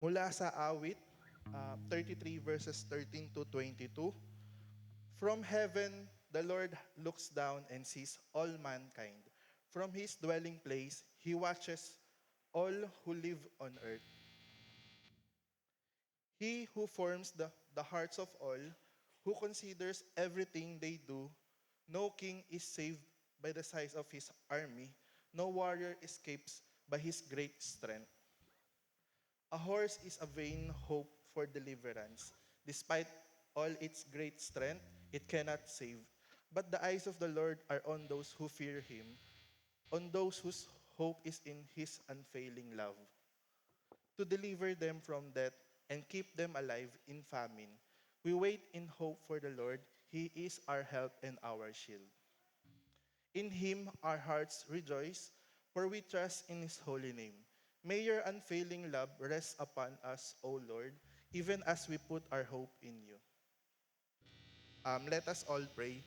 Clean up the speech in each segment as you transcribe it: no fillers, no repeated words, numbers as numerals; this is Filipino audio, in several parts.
Mula sa awit 33 verses 13 to 22. From heaven, the Lord looks down and sees all mankind. From his dwelling place, he watches all who live on earth. He who forms the hearts of all, who considers everything they do, no king is saved by the size of his army, no warrior escapes by his great strength. A horse is a vain hope for deliverance. Despite all its great strength, it cannot save. But the eyes of the Lord are on those who fear him, on those whose hope is in his unfailing love, to deliver them from death and keep them alive in famine. We wait in hope for the Lord. He is our help and our shield. In him our hearts rejoice, for we trust in his holy name. May your unfailing love rest upon us, O Lord, even as we put our hope in you. Let us all pray.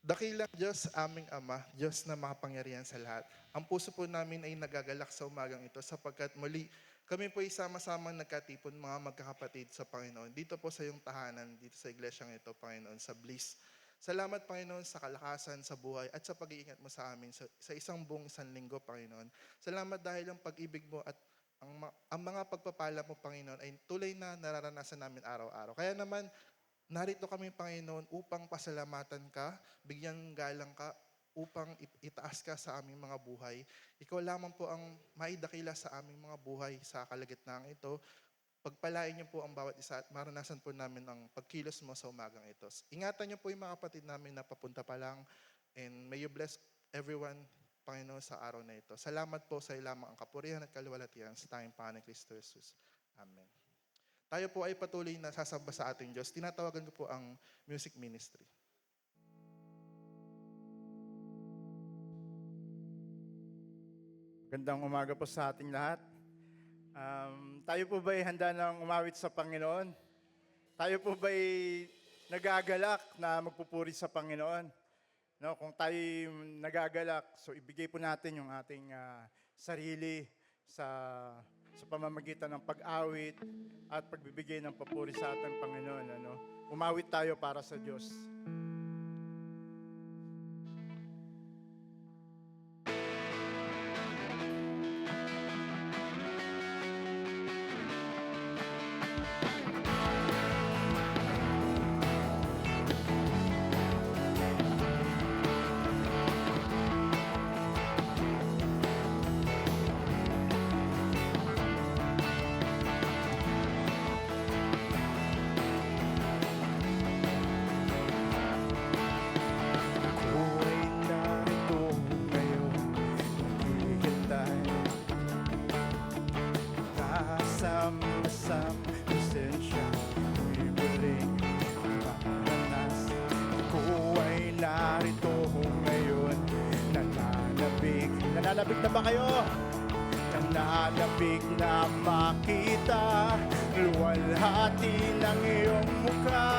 Dakilang Diyos, aming Ama, Diyos na makapangyarihan sa lahat. Ang puso po namin ay nagagalak sa umagang ito sapagkat muli kami po ay sama-samang nagkatipon mga magkakapatid sa Panginoon. Dito po sa iyong tahanan, dito sa iglesyang ito, Panginoon, sa Bliss. Salamat, Panginoon, sa kalakasan, sa buhay, at sa pag-iingat mo sa amin sa isang buong isang linggo, Panginoon. Salamat dahil ang pag-ibig mo at ang mga pagpapala mo, Panginoon, ay tuloy na nararanasan namin araw-araw. Kaya naman, narito kami, Panginoon, upang pasalamatan ka, bigyan galang ka, upang itaas ka sa aming mga buhay. Ikaw lamang po ang maidakila sa aming mga buhay sa kalagitnaan ito. Pagpalain niyo po ang bawat isa at maranasan po namin ang pagkilos mo sa umagang ito. Ingatan niyo po yung mga kapatid namin na papunta pa lang, and may you bless everyone, Panginoon, sa araw na ito. Salamat po sa lamang ang kapurihan at kaluwalhatian sa tayong Panginoon Kristo Jesus. Amen. Tayo po ay patuloy na sasamba sa ating Diyos. Tinatawagan ko po ang music ministry. Gandang umaga po sa ating lahat. Tayo po ba'y handa ng umawit sa Panginoon? Tayo po ba'y nagagalak na magpupuri sa Panginoon? No, kung tayo nagagalak, so ibigay po natin yung ating sarili sa pamamagitan ng pag-awit at pagbibigay ng papuri sa ating Panginoon. Ano? Umawit tayo para sa Diyos. Ako'y narito ngayon, naghihintay. Kasama-sam presensya, mo'y muling maranas. Ako ay narito ngayon, nananabik. Nananabik na ba kayo? Nananabik na makita, luwalhati ng iyong mukha.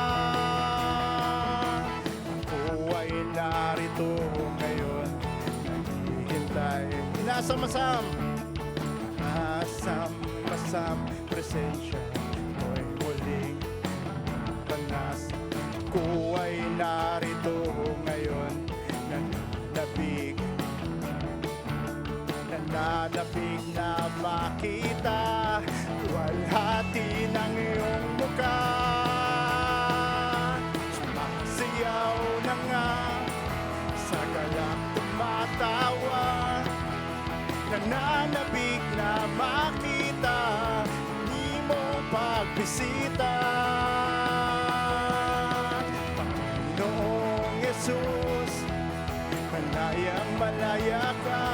Ako ay narito ngayon, naghihintay. Nasam-masam, nasam-masam, presensya mo'y muling panas. Ako ay narito ngayon, nananabik. Nananabik na makita, luwalhati ng iyong mukha. Sumasayaw na nga, sa galak tumatawa. Nananabik na makita, di mo pagbisita. Panginoong Yesus, malayang malaya ka.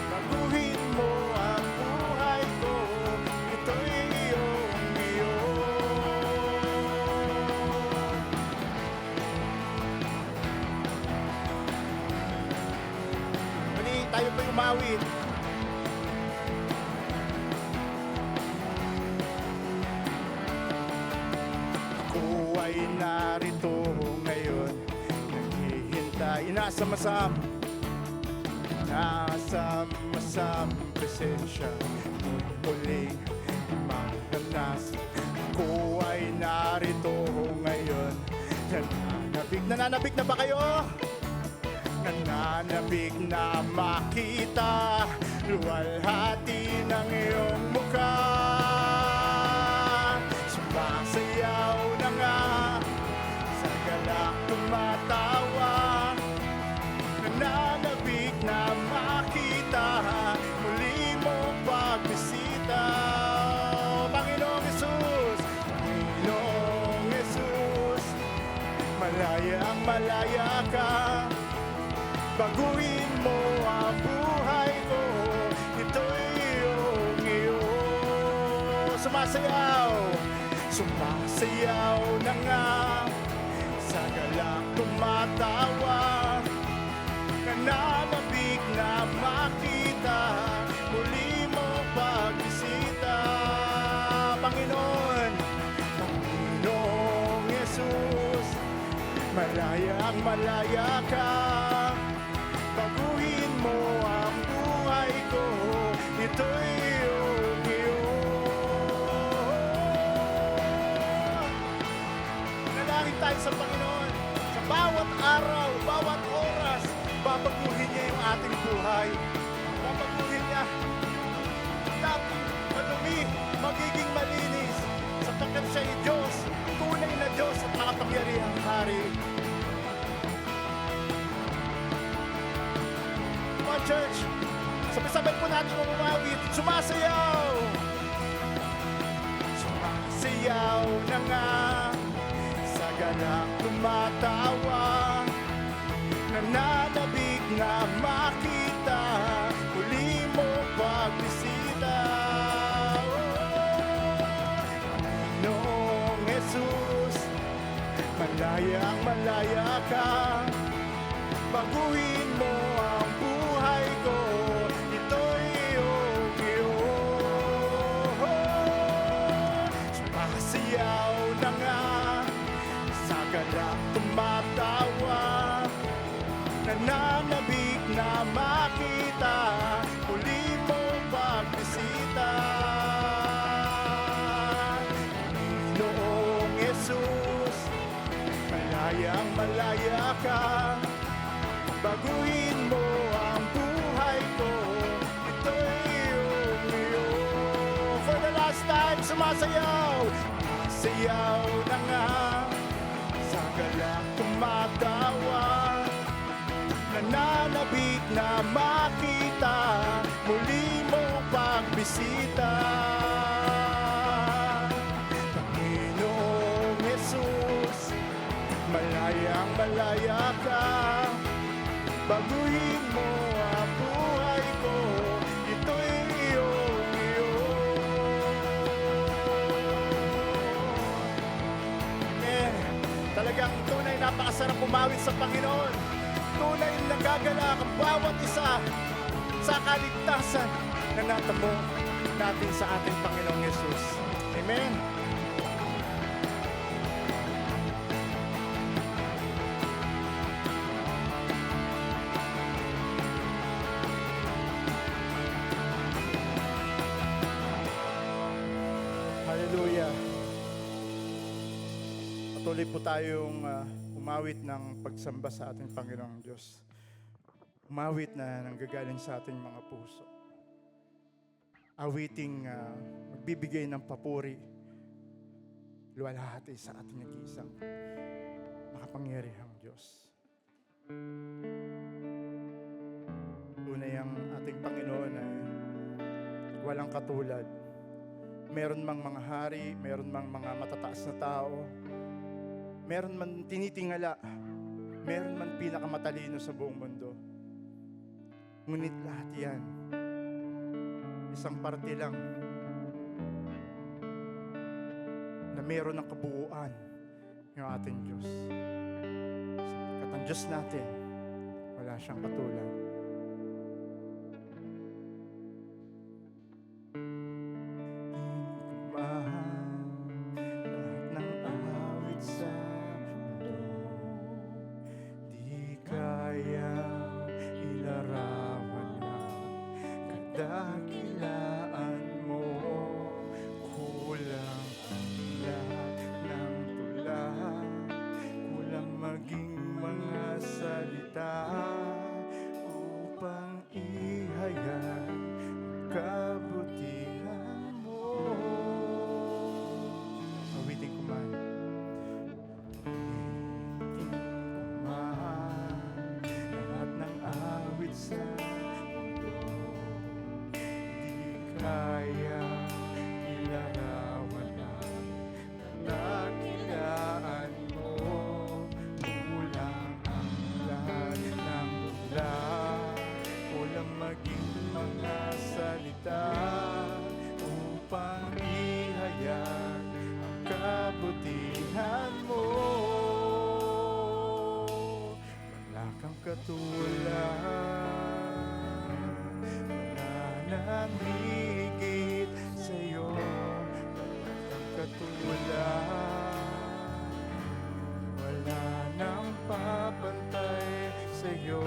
Baguhin mo ang buhay ko, ito'y iyong-iyo. Muli, tayo po'y umawit. Ako ay narito ngayon, naghihintay. Inasam-asam, nasam-masam presensya, muling narito ngayon. Nananabik na ba kayo? Nananabik na makita luwalhati ng iyong mukha. Sumasayaw na nga, sa galak tumatawa. Nananabik na makita muli mong pagbisita. Panginoong Jesus, Panginoong Jesus, malaya ka. Baguhin mo ang buhay ko, ito'y iyong. Sumasayaw, sumasayaw na nga, sa galak tumatawa. Nananabik na makita muli mo pagbisita. Panginoon, Panginoong Jesus, malaya ka. Baguhin mo ang buhay ko, ito'y iyong. Nalangin tayo sa Panginoon. Sa bawat araw, bawat oras, babaguhin niya yung ating buhay. Babaguhin niya. Dating madumi, magiging malinis. Sapagkat siya ay Diyos, tunay na Diyos at makapangyarihang Hari. Church, sabay-sabay po natin umawit. Sumasayaw, sumasayaw na nga, sa galak tumatawa. Nananabik na makita muli mo pagbisita. Panginoong Jesus, malaya ka. Baguhin mo ang buhay ko, ito'y iyong. Sumasayaw na nga, sa galak tumatawa. Nananabik na makita muli mo pagbisita. Panginoong Jesus, malaya ka. Baguhin mo ang buhay ko, ito'y iyong. For the last time, sumasayaw, sumasayaw na nga, sa galak tumatawa. Nananabik na makita muli mo pagbisita. Panginoong Jesus, malaya ka. Baguhin mo ang buhay ko, ito'y iyong. Talagang tunay napakasarap umawit sa Panginoon. Tunay nagagalak ang bawat isa sa kaligtasan na natamo natin sa ating Panginoong Yesus. Amen. Hallelujah. Patuloy po tayong umawit ng pagsamba sa ating Panginoong Diyos. Umawit na nanggagaling sa ating mga puso. Awiting magbibigay ng papuri, luwalhati sa ating nag-iisang makapangyarihang Diyos. Tunay ang ating Panginoon ay walang katulad. Meron mang mga hari, meron mang mga matataas na tao, meron man tinitingala, meron man pinakamatalino sa buong mundo. Ngunit lahat yan, isang parte lang na meron ng kabuuan yung ating Diyos. Sapagkat ang Diyos natin, wala siyang katulad. Dakilaan mo, kulang ang lahat ng salita upang ihayag ang kabutihan mo. Wala kang katulad, wala nang higit sa'yo. Wala kang katulad, wala nang papantay sa'yo.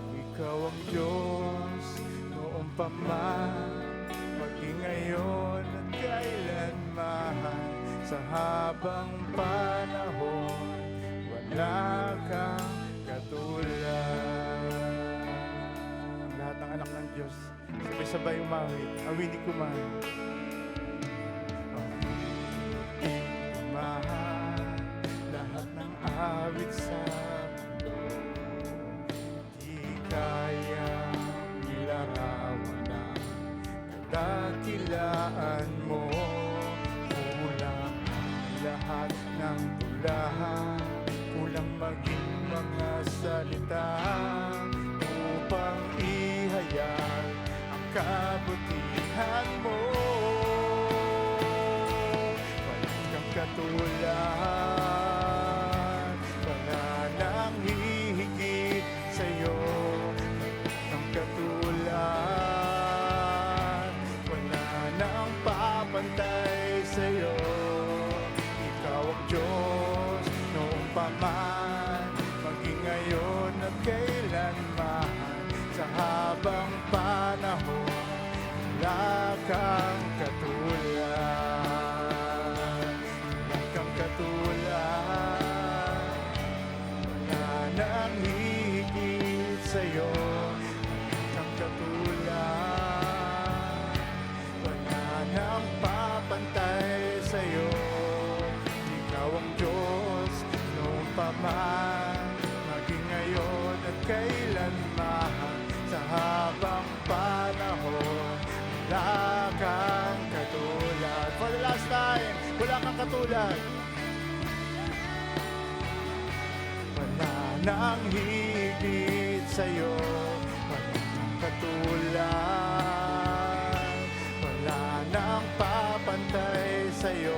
Ikaw ang Diyos noong pa man, maging ngayon at kailanman. Sa habang panahon, wala kang katulad. Ang lahat ng anak ng Diyos, sabay-sabay umawit, awinin ko man. Lahat ng awit sa mundo, di kaya nilarawan ang kadakilaan mo. Kulang ang lahat ng tulahan, kulang maging mga salita upang ihayag ang kabutihan mo. Katulad, wala nang hihigit sa'yo. Walang katulad, wala nang papantay sa'yo. Ikaw ang Diyos noong pa man, maging ngayon at kailanman. Sa habang panahon, wala kang katulad. Nang higit sa'yo, ang katulad, wala nang papantay sa'yo. Ikaw ang Diyos noong pa man, maging ngayon at kailanman. Sa habang panahon, wala kang katulad. For the last time, wala kang katulad. Nang higit sa'yo, walang katulad, wala nang papantay sa'yo.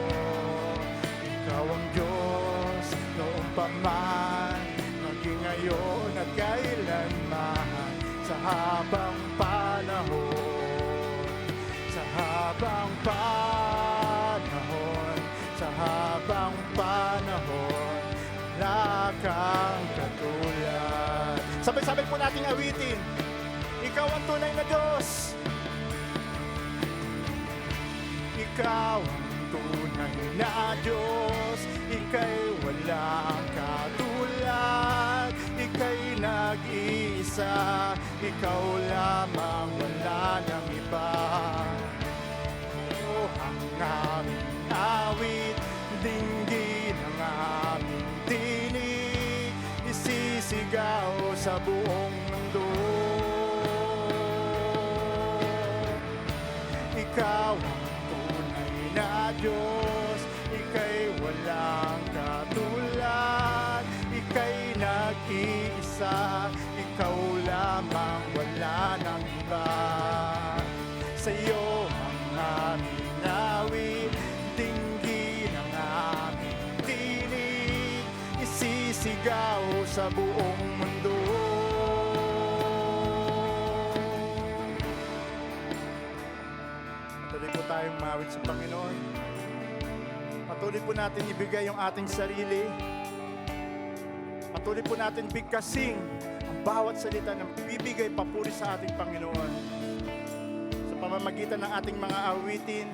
Ikaw ang Diyos noong pa man, maging ngayon at kailanman. Sa habang panahon, sa habang panahon, sa habang panahon, wala kang katulad. Sabay-sabay po nating awitin. Ikaw ang tunay na Diyos. Ikaw ang tunay na Diyos. Ika'y walang katulad. Ika'y nag-iisa. Ikaw lamang, wala nang iba. O ang aming awit, dinggin ang aming tinig, isisigaw sa buong mundo. Ikaw ang tunay na Diyos, ika'y walang katulad, ika'y nag-iisa, ikaw lamang, wala nang iba. Sa'yo ang aming awit, dinggin ang aming tinig, isisigaw sa buong mundo. Patuloy po tayong mawit sa Panginoon. Patuloy po natin ibigay yung ating sarili. Patuloy po natin bigkasin ang bawat salita na bibigay papuri sa ating Panginoon. Sa pamamagitan ng ating mga awitin,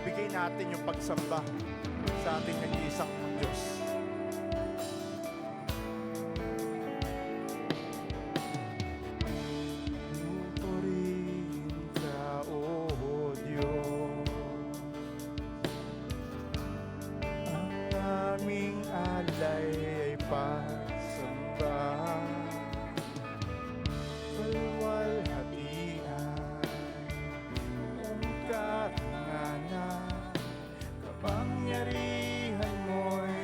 ibigay natin yung pagsamba sa ating nag-iisang Diyos. Purihin ka, O Diyos, ang aming alay ay pasamba. Walwalhatian, ang karangalan, kapangyarihan mo'y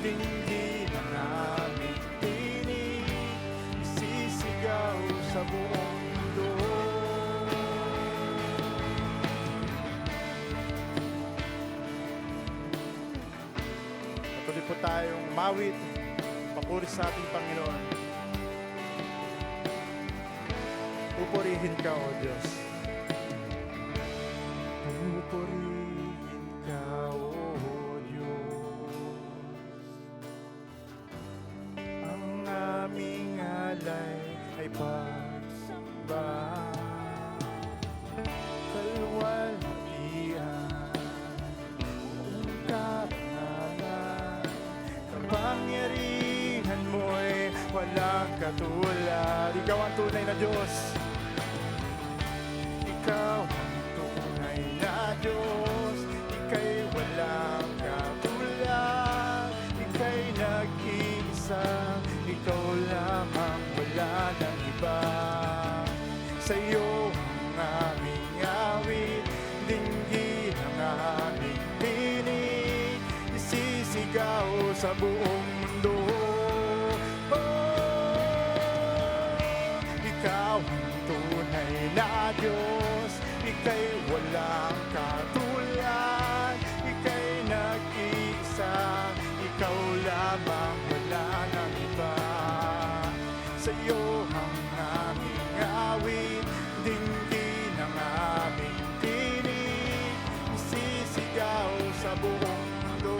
dinggin ang aming tinig, isisigaw sa buong mundo. Patuloy po tayong mawit, papuri sa ating Panginoon. Pupurihin ka, O Diyos. Pupurihin ka, O Diyos. Ang aming alay ay pagsamba, kalwalhatian, ang karangalan, kapangyarihan mo'y walang katulad. Ikaw ang tunay na Diyos. Ikaw ang tunay na Diyos. Ika'y walang katulad. Ika'y nag-iisa. Ikaw lamang, wala nang iba. Sa'yo ang aming awit, dinggin ang aming tinig, isisigaw sa buong mundo. Ikaw ang tunay na Diyos, ika'y walang katulad, ika'y nag-iisa, ikaw lamang, wala nang iba. Sa'yo ang aming awit, dinggin ang aming tinig, isisigaw sa buong mundo.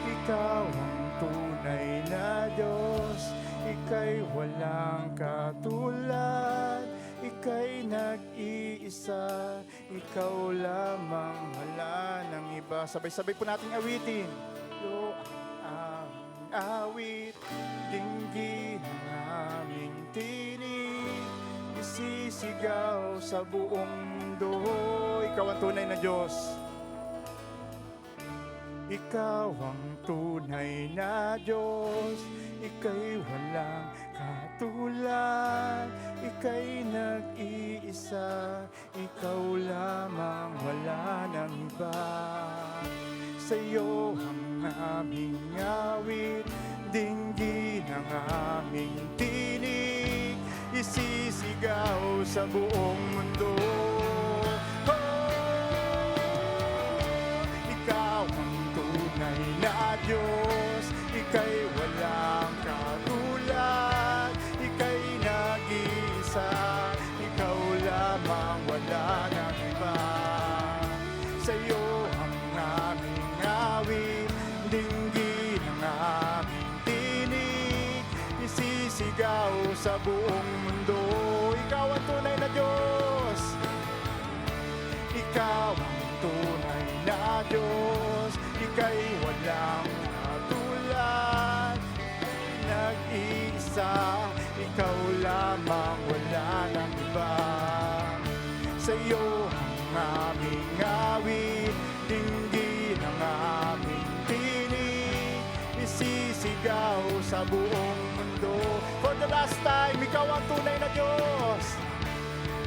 Ikaw ang tunay na Diyos, ika'y walang katulad, ika'y nag-iisa, ikaw lamang, wala nang iba. Sabay-sabay po nating awitin. Yo ang awit, dinggin ang aming tinig, isisigaw sa buong mundo. Ikaw ang tunay na Diyos. Ikaw ang tunay na Diyos, ika'y walang katulad, ika'y nag-iisa, ikaw lamang, wala nang iba. Sa'yo ang aming awit, dinggin ang aming tinig, isisigaw sa buong mundo. Tunay na Diyos, ika'y walang katulad, ika'y nag-iisa, ikaw lamang, wala nang iba. Sa'yo ang aming awit, dinggin ang aming tinig, isisigaw sa buong mundo. Ikaw ang tunay na Diyos, ikaw ang tunay na Diyos, ika'y walang katulad, nag-iisa, ikaw lamang, wala nang iba. Sa'yo ang aming awit, dinggin ang aming tinig, isisigaw sa buong mundo. For the last time, ikaw ang tunay na Diyos,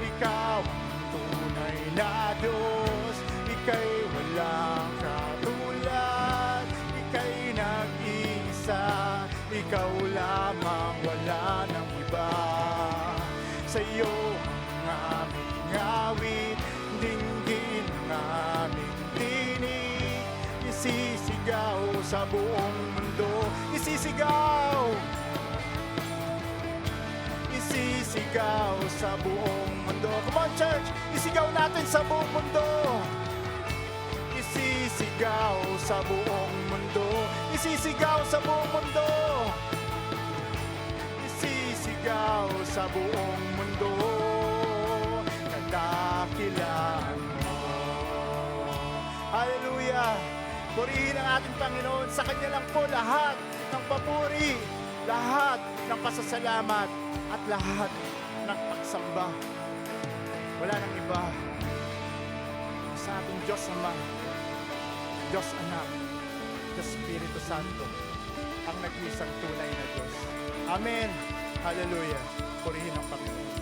ikaw ang tunay na Diyos, ika'y walang katulad, ika'y nag-iisa, ikaw lamang, wala nang iba. Sa'yo ang aming awit, dinggin ang aming tinig, isisigaw sa buong mundo. Isisigaw! Isisigaw sa buong mundo. Come on, church! Isigaw natin sa buong mundo. Isisigaw sa buong mundo. Isisigaw sa buong mundo. Isisigaw sa buong mundo. Kadakilaan mo. Hallelujah! Purihin ang ating Panginoon. Sa Kanya lang po lahat ng papuri, lahat ng pasasalamat, at lahat ng pagsamba. Wala nang iba sa ating Diyos Ama, Diyos Anak, Diyos Espiritu Santo, ang nag-iisang tunay na Diyos. Amen. Hallelujah. Purihin ang Panginoon.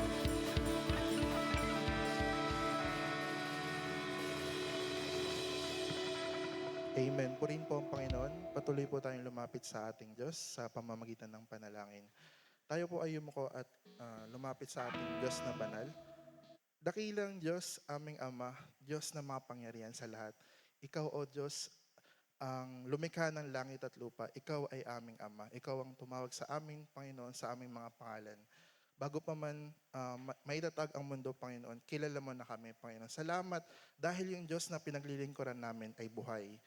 Amen. Purihin po ang Panginoon. Patuloy po tayong lumapit sa ating Diyos sa pamamagitan ng panalangin. Tayo po ay yumuko at lumapit sa ating Diyos na banal. Dakilang Diyos, aming Ama, Diyos na makapangyarihan sa lahat. Ikaw, O Diyos, ang lumikha ng langit at lupa. Ikaw ay aming Ama. Ikaw ang tumawag sa aming Panginoon, sa aming mga pangalan. Bago pa man maitatag ang mundo, Panginoon, kilala mo na kami, Panginoon. Salamat dahil yung Diyos na pinaglilingkuran namin ay buhay.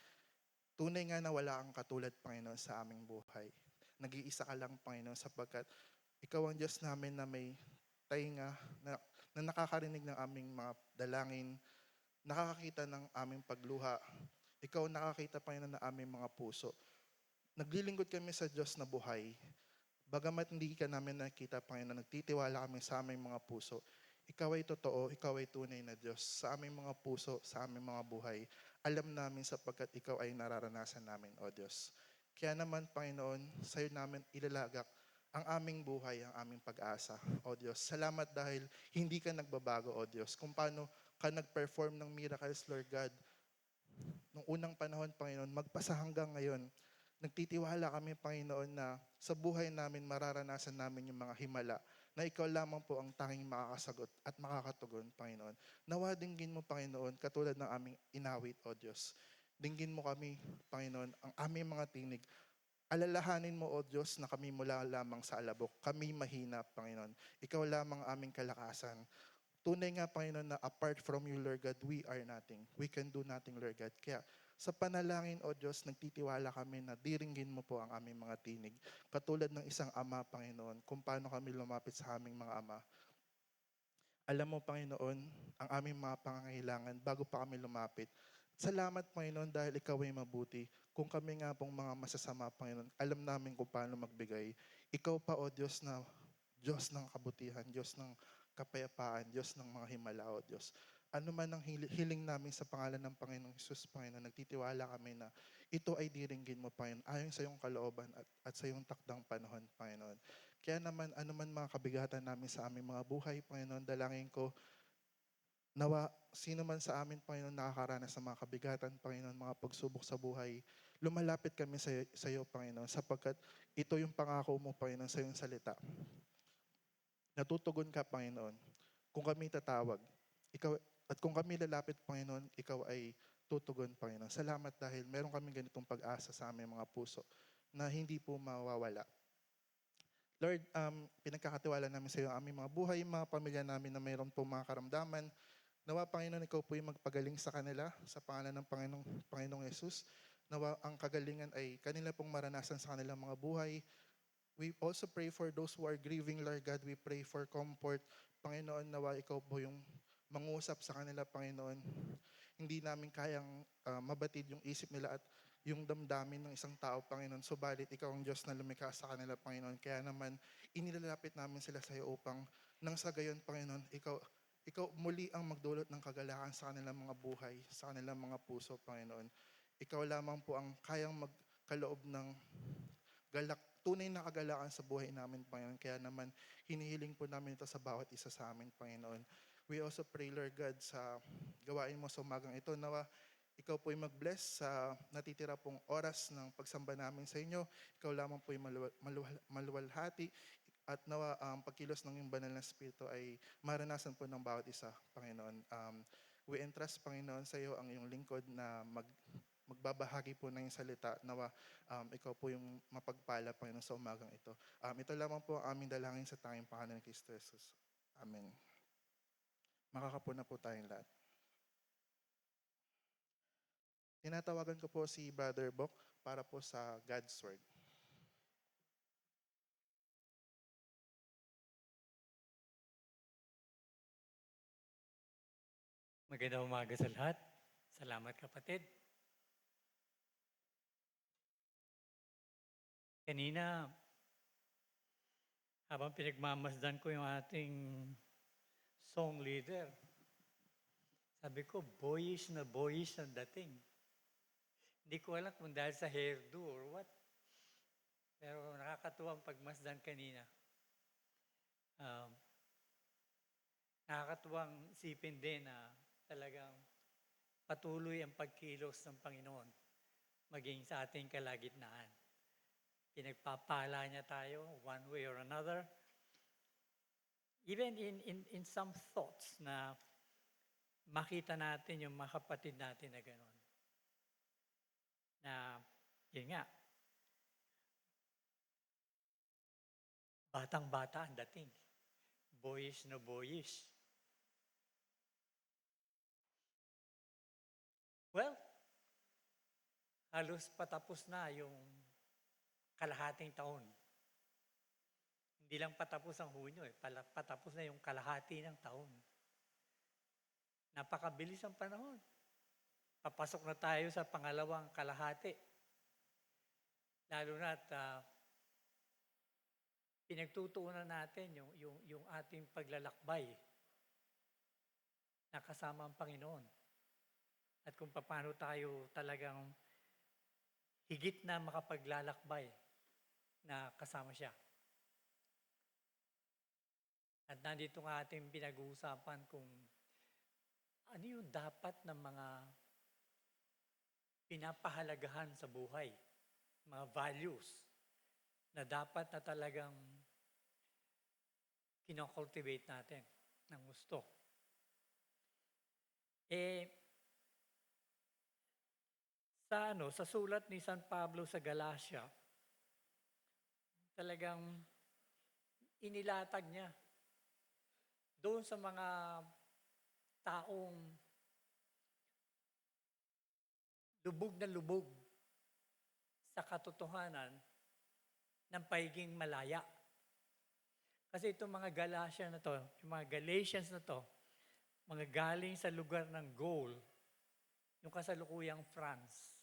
Tunay nga na wala kang katulad, Panginoon, sa aming buhay. Nag-iisa ka lang, Panginoon, sapagkat ikaw ang Diyos namin na may tainga, na nakakarinig ng aming mga dalangin, nakakakita ng aming pagluha. Ikaw nakakita, Panginoon, ng aming mga puso. Naglilingkod kami sa Diyos na buhay. Bagamat hindi ka namin nakita, Panginoon, nagtitiwala kami sa aming mga puso. Ikaw ay totoo, ikaw ay tunay na Diyos. Sa aming mga puso, sa aming mga buhay, alam namin sapagkat ikaw ay nararanasan namin, O Diyos. Kaya naman, Panginoon, sa iyo namin ilalagak ang aming buhay, ang aming pag-asa, O Diyos. Salamat dahil hindi ka nagbabago, O Diyos. Kung paano ka nag-perform ng miracles, Lord God, nung unang panahon, Panginoon, magpasa hanggang ngayon. Nagtitiwala kami, Panginoon, na sa buhay namin mararanasan namin yung mga himala na ikaw lamang po ang tanging makakasagot at makakatugon, Panginoon. Nawa dinggin mo, Panginoon, katulad ng aming inawit, O Diyos. Dinggin mo kami, Panginoon, ang aming mga tinig. Alalahanin mo, O Diyos, na kami mula lamang sa alabok. Kami mahina, Panginoon. Ikaw lamang aming kalakasan. Tunay nga, Panginoon, na apart from you, Lord God, we are nothing. We can do nothing, Lord God. Kaya sa panalangin, O Diyos, nagtitiwala kami na diringgin mo po ang aming mga tinig. Katulad ng isang ama, Panginoon, kung paano kami lumapit sa aming mga ama. Alam mo, Panginoon, ang aming mga pangangailangan bago pa kami lumapit. Salamat, Panginoon, dahil ikaw ay mabuti. Kung kami nga pong mga masasama, Panginoon, alam namin kung paano magbigay. Ikaw pa, O Diyos, na Diyos ng kabutihan, Diyos ng kapayapaan, Diyos ng mga himala, O Diyos. Ano man ang hiling namin sa pangalan ng Panginoong Hesus, Panginoon, nagtitiwala kami na ito ay diringgin mo, Panginoon, ayon sa iyong kalooban at sa iyong takdang panahon, Panginoon. Kaya naman, ano man mga kabigatan namin sa aming mga buhay, Panginoon, dalangin ko, nawa, sino man sa amin, Panginoon, nakakaranas sa mga kabigatan, Panginoon, mga pagsubok sa buhay, lumalapit kami sa iyo, Panginoon, sapagkat ito yung pangako mo, Panginoon, sa iyong salita. Natutugon ka, Panginoon, kung kami tatawag. Ikaw, at kung kami lalapit, Panginoon, ikaw ay tutugon, Panginoon. Salamat dahil meron kami ganitong pag-asa sa aming mga puso na hindi po mawawala. Lord, pinagkakatiwala namin sa iyo ang aming mga buhay, mga pamilya namin na mayroon po mga karamdaman. Nawa, Panginoon, ikaw po yung magpagaling sa kanila sa pangalan ng Panginoong Yesus. Nawa, ang kagalingan ay kanila pong maranasan sa kanilang mga buhay. We also pray for those who are grieving, Lord God. We pray for comfort. Panginoon, nawa ikaw po yung mangusap sa kanila, Panginoon. Hindi namin kayang mabatid yung isip nila at yung damdamin ng isang tao, Panginoon. Subalit, ikaw ang Diyos na lumikha sa kanila, Panginoon. Kaya naman, inilalapit namin sila sa iyo upang nang sa gayon, Panginoon, ikaw muli ang magdulot ng kagalakan sa kanilang mga buhay, sa kanilang mga puso, Panginoon. Ikaw lamang po ang kayang magkaloob ng tunay na kagalakan sa buhay namin, Panginoon. Kaya naman, hinihiling po namin ito sa bawat isa sa amin, Panginoon. We also pray, Lord God, sa gawain mo sa umagang ito. Nawa, ikaw po'y mag-bless sa natitira pong oras ng pagsamba namin sa inyo. Ikaw lamang po'y maluwalhati. At nawa, ang pagkilos ng iyong banal na Espiritu ay maranasan po ng bawat isa, Panginoon. We entrust, Panginoon, sa iyo ang iyong lingkod na magbabahagi po ng iyong salita. Nawa, ikaw po yung mapagpala, Panginoon, sa umagang ito. Ito lamang po ang aming dalangin sa tanging pangalan ni Kristo Jesus. Amen. Makakapuna po tayong lahat. Tinatawagan ko po si Brother Bok para po sa God's Word. Magandang umaga sa lahat. Salamat kapatid. Kanina, habang pinagmamasdan ko yung ating song leader, sabi ko, boyish na boyish ang dating. Hindi ko alam kung dahil sa hairdo or what. Pero nakakatuwang pagmasdan kanina. Nakakatuwang isipin din na talagang patuloy ang pagkilos ng Panginoon maging sa ating kalagitnaan. Pinagpapala niya tayo one way or another. Even in some thoughts na makita natin yung mga kapatid natin na gano'n. Na, yun nga, batang-bata ang dating. Boyish na boyish. Well, halos patapos na yung kalahating taon. Hindi lang patapos ang Hunyo, patapos na yung kalahati ng taon. Napakabilis ang panahon. Papasok na tayo sa pangalawang kalahati. Lalo na't pinagtutuunan natin yung ating paglalakbay na kasama ang Panginoon. At kung paano tayo talagang higit na makapaglalakbay na kasama siya. At nandito nga ating pinag-uusapan kung ano yung dapat ng mga pinapahalagahan sa buhay, mga values na dapat na talagang kinocultivate natin ng gusto. Sa sulat ni San Pablo sa Galacia, talagang inilatag niya doon sa mga taong lubog na lubog sa katotohanan ng pagiging malaya. Kasi itong mga Galatia na to, yung mga Galatians na to, mga galing sa lugar ng Gaul, yung kasalukuyang France.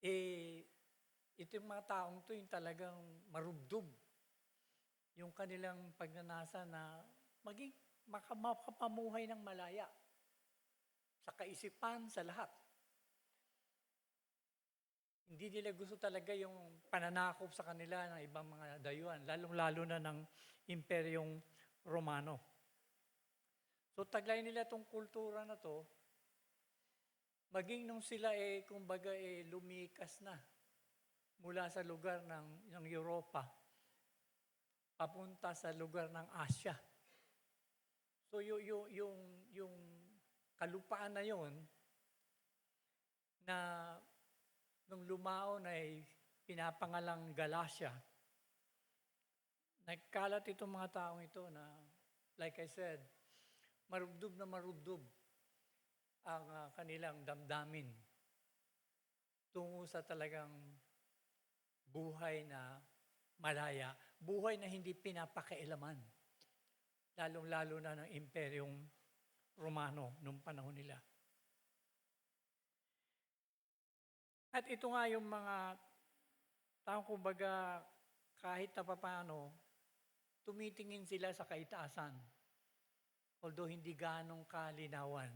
Ito yung mga taong to yung talagang marubdob. Yung kanilang pagnanasa na maging makapamuhay ng malaya. Sa kaisipan, sa lahat. Hindi nila gusto talaga yung pananakop sa kanila ng ibang mga dayuhan, lalong-lalo na ng Imperyong Romano. So taglay nila itong kultura na to, maging nung sila kumbaga lumikas na mula sa lugar ng Europa, papunta sa lugar ng Asia. So yung kalupaan na yon na nung lumaon ay pinapangalang Galacia, nagkalat itong mga taong ito na, like I said, marubdob na marubdob ang kanilang damdamin tungo sa talagang buhay na malaya, buhay na hindi pinapakailaman, lalong-lalo na ng Imperyong Romano nung panahon nila. At ito nga yung mga taong kumbaga kahit na papaano, tumitingin sila sa kaitaasan. Although hindi ganong kalinawan.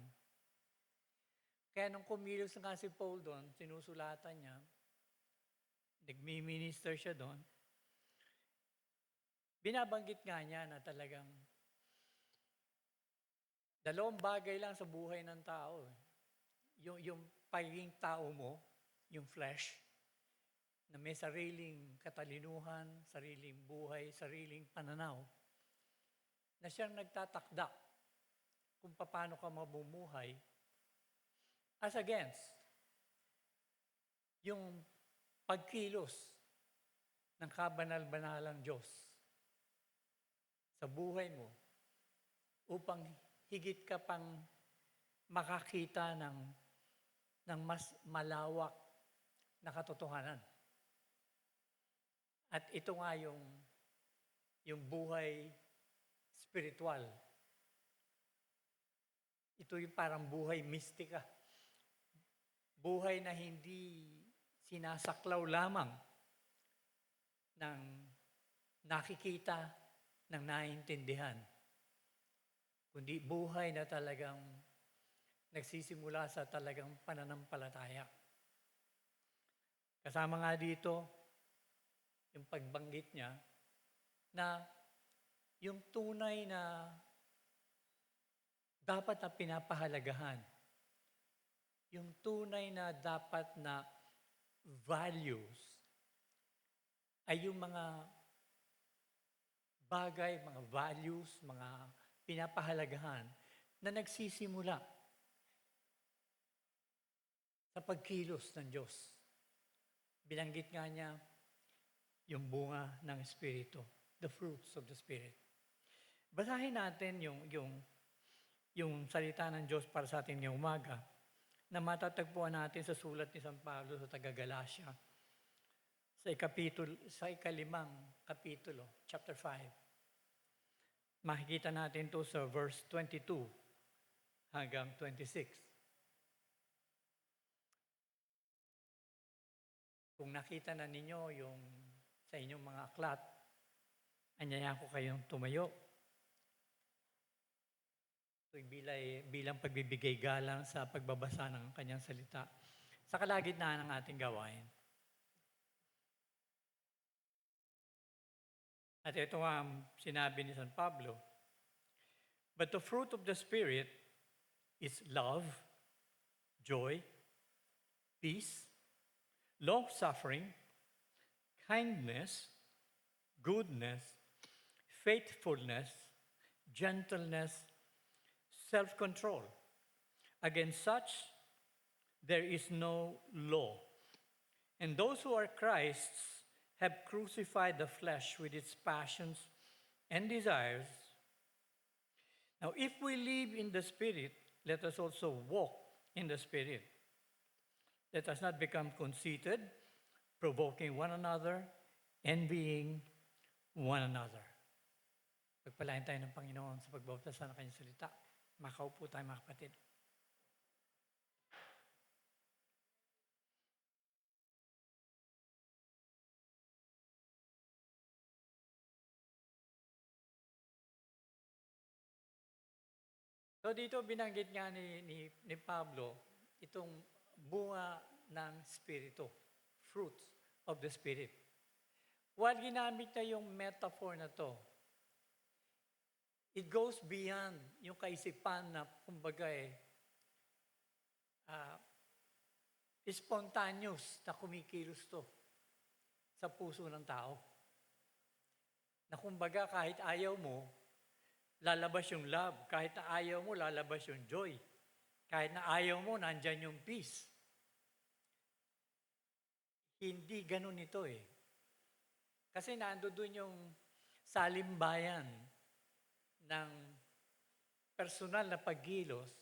Kaya nung kumilos nga si Paul doon, sinusulatan niya, nagmi-minister siya doon, binabanggit nga niya na talagang dalawang bagay lang sa buhay ng tao. Yung pagiging tao mo, yung flesh, na may sariling katalinuhan, sariling buhay, sariling pananaw, na siyang nagtatakda kung paano ka mamumuhay, as against yung pagkilos ng kabanal-banalang Diyos sa buhay mo upang higit ka pang makakita ng mas malawak na katotohanan. At ito nga yung buhay spiritual. Ito yung parang buhay mistika. Buhay na hindi sinasaklaw lamang ng nakikita, ng naiintindihan, kundi buhay na talagang nagsisimula sa talagang pananampalataya. Kasama nga dito yung pagbanggit niya na yung tunay na dapat na pinapahalagahan yung tunay na dapat na values ay yung mga bagay, mga values, mga pinapahalagahan na nagsisimula sa pagkilos ng Diyos. Binanggit nga niya yung bunga ng Espiritu, the fruits of the Spirit. Basahin natin yung salita ng Diyos para sa atin ngayong umaga na matatagpuan natin sa sulat ni San Pablo sa taga-Galacia sa ikalimang kapitulo, chapter 5. Makikita natin to sa verse 22 hanggang 26. Kung nakita na ninyo yung sa inyong mga aklat, anyayahan ko kayong tumayo. Ito'y bilang pagbibigay galang sa pagbabasa ng kanyang salita sa kalagitnaan ng ating gawain. At ito ang sinabi ni San Pablo, "But the fruit of the Spirit is love, joy, peace, long-suffering, kindness, goodness, faithfulness, gentleness, self-control. Against such, there is no law. And those who are Christ's have crucified the flesh with its passions and desires. Now, if we live in the Spirit, let us also walk in the Spirit. Let us not become conceited, provoking one another, envying one another." Pagpalain tayo ng Panginoon sa pagbabasa ng kanyang salita. Makaupo tayo mga kapatid. So dito binanggit nga ni Pablo itong bunga ng Espiritu, fruits of the Spirit. While ginamit na yung metaphor na to, it goes beyond yung kaisipan na kumbaga spontaneous na kumikilos to sa puso ng tao. Na kumbaga kahit ayaw mo, lalabas yung love. Kahit na ayaw mo, lalabas yung joy. Kahit na ayaw mo, nandyan yung peace. Hindi ganun ito eh. Kasi nando doon yung salimbayan ng personal na paggilos,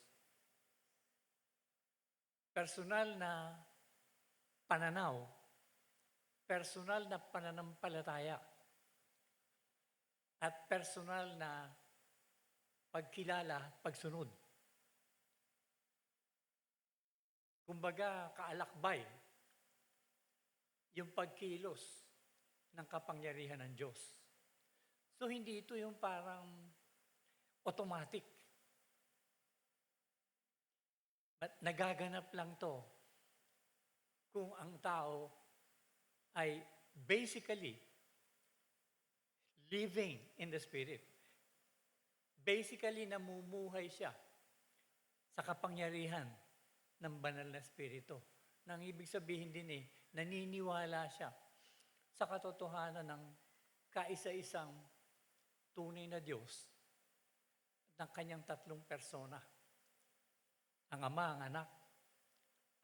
personal na pananaw, personal na pananampalataya, at personal na pagkilala, pagsunod. Kumbaga, kaalakbay, yung pagkilos ng kapangyarihan ng Diyos. So, hindi ito yung parang automatic. But nagaganap lang to kung ang tao ay basically living in the Spirit. Basically, namumuhay siya sa kapangyarihan ng banal na Espiritu. Nang ibig sabihin din naniniwala siya sa katotohanan ng kaisa-isang tunay na Diyos ng kanyang tatlong persona. Ang Ama, ang Anak,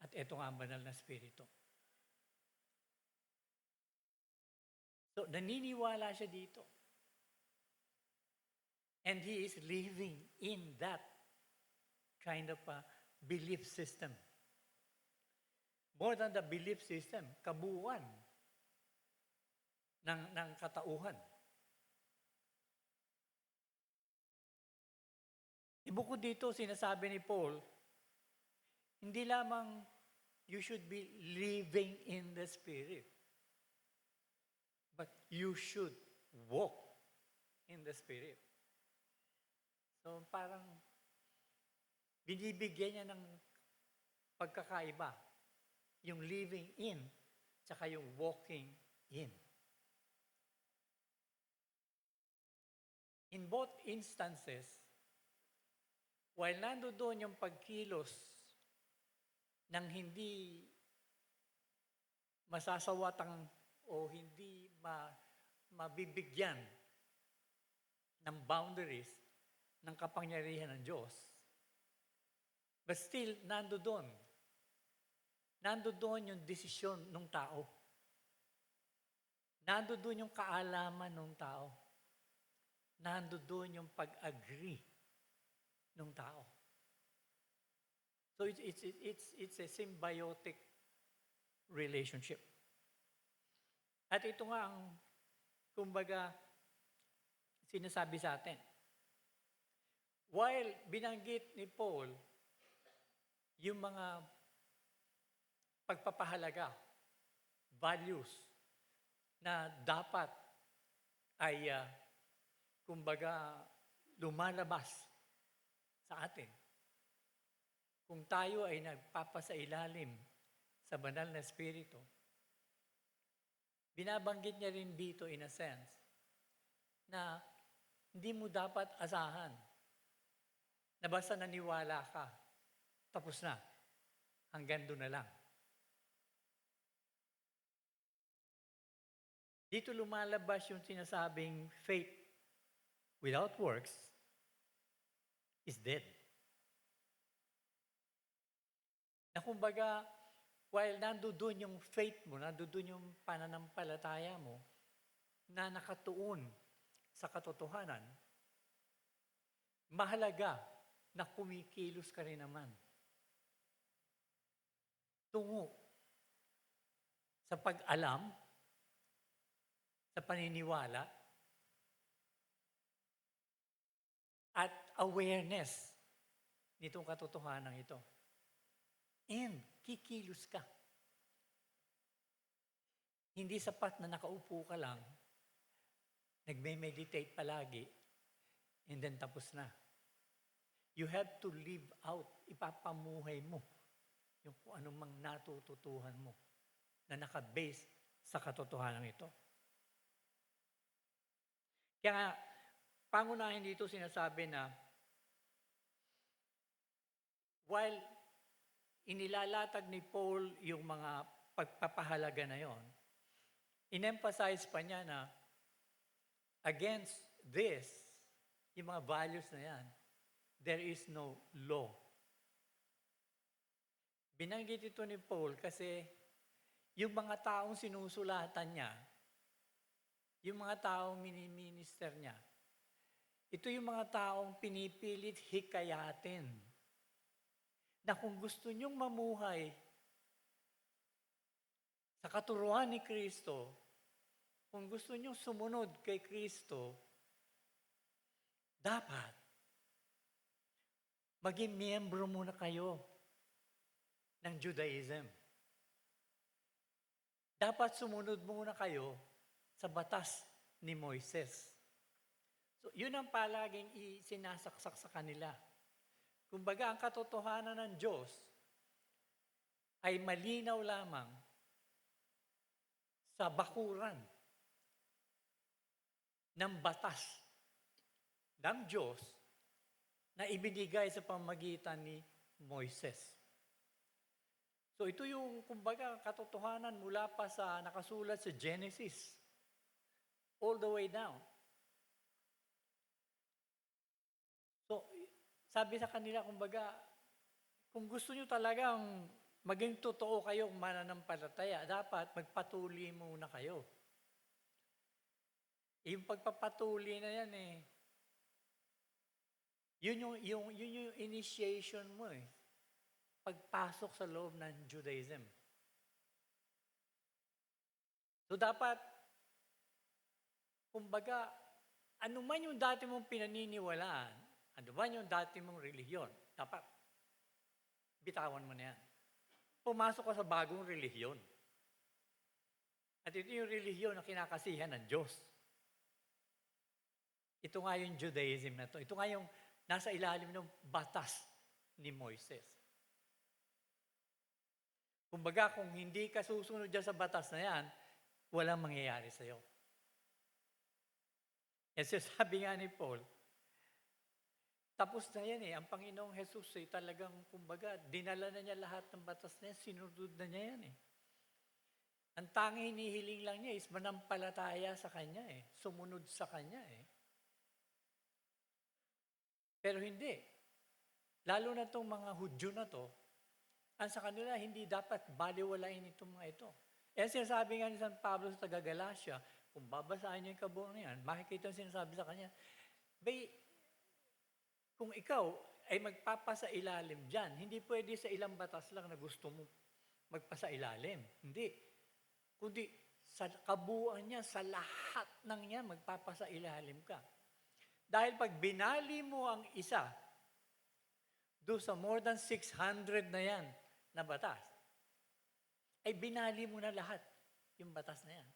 at ito nga ang banal na Espiritu. So, naniniwala siya dito. And he is living in that kind of a belief system. More than the belief system, kabuuan ng katauhan. Bukod dito, sinasabi ni Paul, hindi lamang you should be living in the Spirit, but you should walk in the Spirit. So parang binibigyan niya ng pagkakaiba, yung living in, tsaka yung walking in. In both instances, while nandoon yung pagkilos nang hindi masasawatang o hindi mabibigyan ng boundaries ng kapangyarihan ng Diyos. But still, nando doon. Nando doon yung desisyon ng tao. Nando doon yung kaalaman ng tao. Nando doon yung pag-agree ng tao. So it's a symbiotic relationship. At ito nga ang, kumbaga, sinasabi sa atin. While binanggit ni Paul yung mga pagpapahalaga, values, na dapat ay, kumbaga, lumalabas sa atin. Kung tayo ay nagpapasailalim sa banal na Espiritu, binabanggit niya rin dito in a sense na hindi mo dapat asahan na basta naniwala ka, tapos na, hanggang doon na lang. Dito lumalabas yung sinasabing faith without works is dead. Na kumbaga, while nandoon yung faith mo, nandoon yung pananampalataya mo, na nakatuon sa katotohanan, mahalaga na kumikilos ka rin naman tungo sa pag-alam, sa paniniwala, at awareness nitong katotohanan ito. And kikilos ka. Hindi sapat na nakaupo ka lang, nagme-meditate palagi, and then tapos na. You have to live out, ipapamuhay mo yung kung anumang natututuhan mo na nakabase sa katotohanan ito. Kaya nga, pangunahin dito sinasabi na while inilalatag ni Paul yung mga pagpapahalaga na yon, in-emphasize pa niya na against this, yung mga values na yan, there is no law. Binanggit ito ni Paul kasi yung mga taong sinusulatan niya, yung mga taong miniminister niya, ito yung mga taong pinipilit hikayatin na kung gusto nyong mamuhay sa katuruan ni Kristo, kung gusto nyong sumunod kay Kristo, dapat maging miyembro muna kayo ng Judaism. Dapat sumunod muna kayo sa batas ni Moises. So, yun ang palaging sinasaksak sa kanila. Kumbaga, ang katotohanan ng Diyos ay malinaw lamang sa bakuran ng batas ng Diyos na ibinigay sa pamagitan ni Moises. So ito yung, kumbaga, katotohanan mula pa sa nakasulat sa Genesis all the way down. So, sabi sa kanila, kumbaga, kung gusto nyo talagang maging totoo kayong mananampalataya, dapat magpatuloy muna kayo. Yung pagpapatuloy na yan yun yung initiation mo pagpasok sa loob ng Judaism. So dapat, kumbaga, ano man yung dati mong pinaniniwalaan, ano man yung dati mong relihiyon, dapat bitawan mo na yan. Pumasok ka sa bagong relihiyon. At ito yung relihiyon na kinakasihan ng Diyos. Ito nga yung Judaism na to. Ito nga yung nasa ilalim ng batas ni Moises. Kumbaga, kung hindi ka susunod dyan sa batas na yan, walang mangyayari sa'yo. Kasi sabi nga ni Paul, Tapos na yan eh. Ang Panginoong Jesus ay talagang, kumbaga, dinala na niya lahat ng batas na yan, sinunod na niya yan eh. Ang tanging hinihiling lang niya is manampalataya sa Kanya eh. Sumunod sa Kanya eh. Pero hindi. Lalo na itong mga Hudyo na to, ang sa kanila, hindi dapat baliwalain itong mga ito. Eh, sinasabi nga ni San Pablo sa taga-Galacia, kung babasahin niyo yung kabuuan na yan, makikita yung sinasabi sa kanya, bay, kung ikaw ay magpapasa ilalim dyan, hindi pwede sa ilang batas lang na gusto mo magpasa ilalim. Hindi. Kundi sa kabuuan niya, sa lahat ng niya, magpapasa ilalim ka. Dahil pag binali mo ang isa, do sa more than 600 na yan na batas, ay binali mo na lahat yung batas na yan.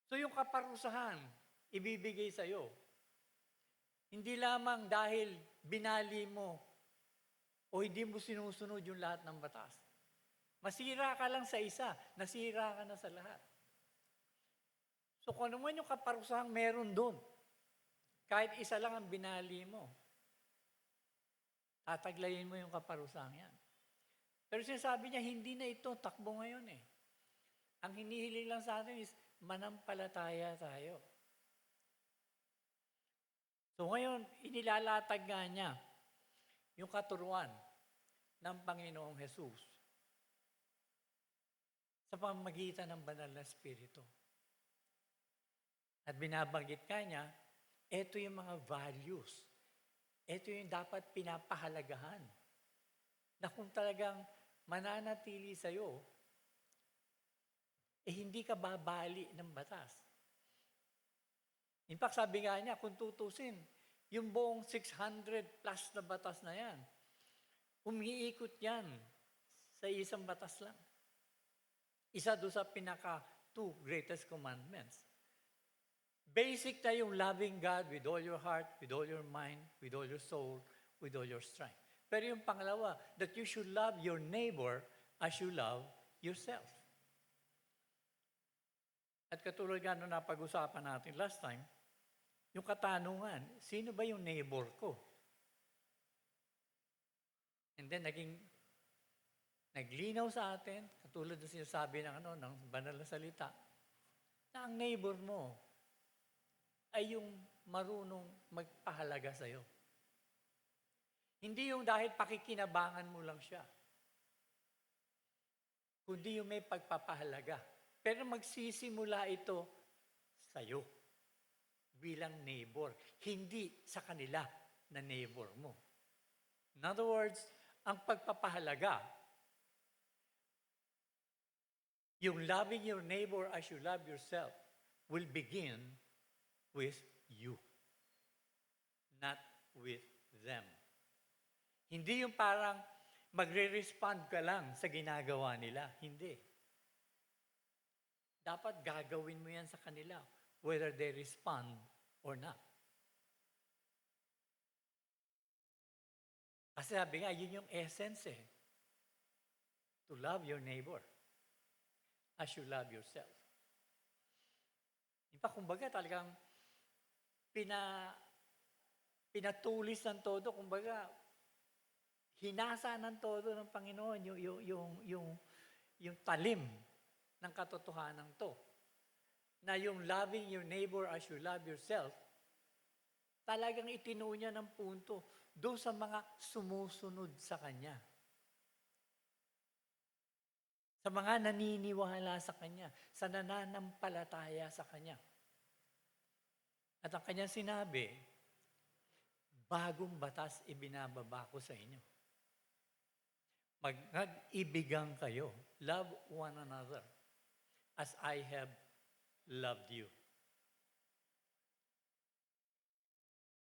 So yung kaparusahan, ibibigay sa'yo. Hindi lamang dahil binali mo o hindi mo sinusunod yung lahat ng batas. Masira ka lang sa isa, nasira ka na sa lahat. So kung ano man yung kaparusahang meron doon, kahit isa lang ang binali mo, tataglayin mo yung kaparusahang yan. Pero sinasabi niya, hindi na ito takbo ngayon eh. Ang hinihiling lang sa atin is manampalataya tayo. So ngayon, inilalatag nga niya yung katuruan ng Panginoong Jesus sa pamamagitan ng banal na Espiritu. At binabanggit ka niya, ito yung mga values. Ito yung dapat pinapahalagahan. Na kung talagang mananatili sa'yo, hindi ka babali ng batas. In fact, sabi nga niya, kung tutusin, yung buong 600 plus na batas na yan, umiikot yan sa isang batas lang. Isa doon sa two greatest commandments. Basic na yung loving God with all your heart, with all your mind, with all your soul, with all your strength. Pero yung pangalawa, that you should love your neighbor as you love yourself. At katulad nga nung napag-usapan natin last time, yung katanungan, sino ba yung neighbor ko? And then naglinaw sa atin, katulad ng sinasabi ng banal na salita, na ang neighbor mo ay yung marunong magpahalaga sa'yo. Hindi yung dahil pakikinabangan mo lang siya, kundi yung may pagpapahalaga. Pero magsisimula ito sa'yo bilang neighbor, hindi sa kanila na neighbor mo. In other words, ang pagpapahalaga, yung loving your neighbor as you love yourself, will begin with you, not with them. Hindi yung parang magre-respond ka lang sa ginagawa nila. Hindi. Dapat gagawin mo yan sa kanila, whether they respond or not. Kasi sabi nga, yun yung essence eh. To love your neighbor as you love yourself. In fact, kumbaga talagang pinatulis ng todo, kumbaga, hinasa ng todo ng Panginoon yung talim ng katotohanan to. Na yung loving your neighbor as you love yourself, talagang itinuo niya ng punto doon sa mga sumusunod sa Kanya. Sa mga naniniwala sa Kanya, sa nananampalataya sa Kanya. At ang Kanyang sinabi, bagong batas ibinababa ko sa inyo. Mag-ibigan kayo. Love one another as I have loved you.